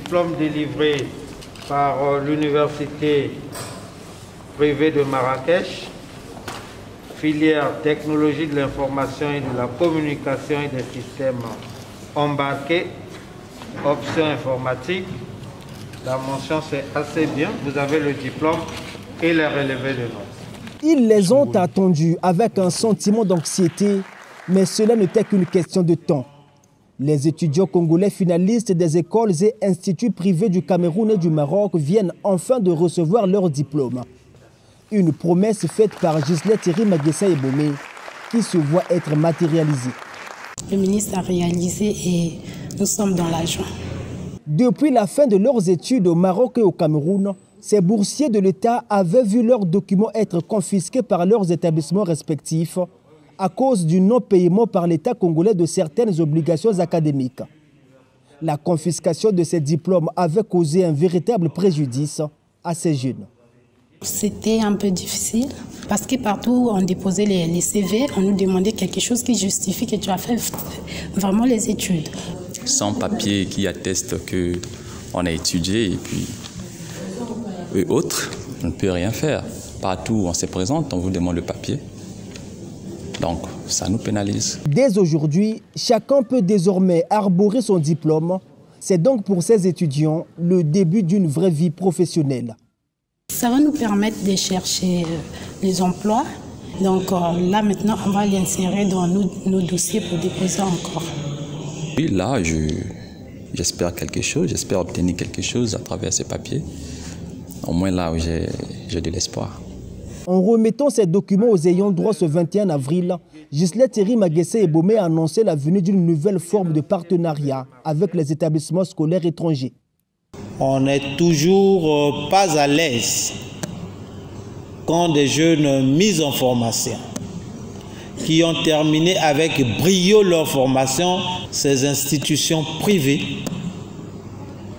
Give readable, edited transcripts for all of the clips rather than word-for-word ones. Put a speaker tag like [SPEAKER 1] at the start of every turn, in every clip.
[SPEAKER 1] diplôme délivré par l'université privée de Marrakech, filière technologie de l'information et de la communication et des systèmes embarqués, option informatique. La mention c'est assez bien, vous avez le diplôme et les relevés de notes.
[SPEAKER 2] Ils les ont attendus avec un sentiment d'anxiété, mais cela n'était qu'une question de temps. Les étudiants congolais finalistes des écoles et instituts privés du Cameroun et du Maroc viennent enfin de recevoir leur diplôme. Une promesse faite par Gisèle Thierry Maguessa Ebomé qui se voit être matérialisée.
[SPEAKER 3] Le ministre a réalisé et nous sommes dans la joie.
[SPEAKER 2] Depuis la fin de leurs études au Maroc et au Cameroun, ces boursiers de l'État avaient vu leurs documents être confisqués par leurs établissements respectifs à cause du non-paiement par l'État congolais de certaines obligations académiques. La confiscation de ces diplômes avait causé un véritable préjudice à ces jeunes.
[SPEAKER 3] C'était un peu difficile parce que partout où on déposait les CV, on nous demandait quelque chose qui justifie que tu as fait vraiment les études.
[SPEAKER 4] Sans papier qui atteste qu'on a étudié et autres, on ne peut rien faire. Partout où on se présente, on vous demande le papier. Donc, ça nous pénalise.
[SPEAKER 2] Dès aujourd'hui, chacun peut désormais arborer son diplôme. C'est donc pour ces étudiants le début d'une vraie vie professionnelle.
[SPEAKER 3] Ça va nous permettre de chercher les emplois. Donc là, maintenant, on va l'insérer dans nos dossiers pour déposer encore.
[SPEAKER 4] Oui, là, j'espère quelque chose. J'espère obtenir quelque chose à travers ces papiers. Au moins là où j'ai de l'espoir.
[SPEAKER 2] En remettant ces documents aux ayants droit ce 21 avril, Gisèle Thierry Maguessa Ebomé a annoncé la venue d'une nouvelle forme de partenariat avec les établissements scolaires étrangers.
[SPEAKER 5] On n'est toujours pas à l'aise quand des jeunes mis en formation, qui ont terminé avec brio leur formation, ces institutions privées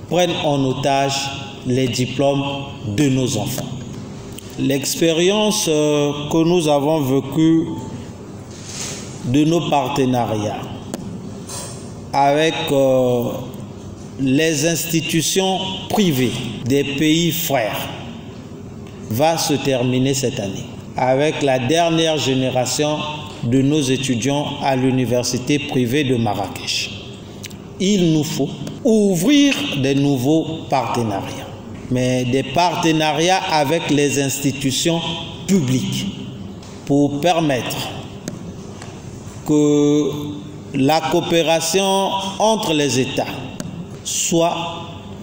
[SPEAKER 5] prennent en otage les diplômes de nos enfants. L'expérience que nous avons vécue de nos partenariats avec les institutions privées des pays frères va se terminer cette année avec la dernière génération de nos étudiants à l'université privée de Marrakech. Il nous faut ouvrir de nouveaux partenariats, mais des partenariats avec les institutions publiques pour permettre que la coopération entre les États soit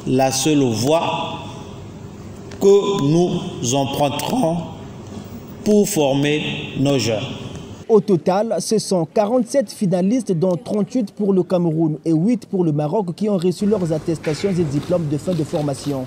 [SPEAKER 5] la seule voie que nous emprunterons pour former nos jeunes.
[SPEAKER 2] Au total, ce sont 47 finalistes, dont 38 pour le Cameroun et 8 pour le Maroc, qui ont reçu leurs attestations et diplômes de fin de formation.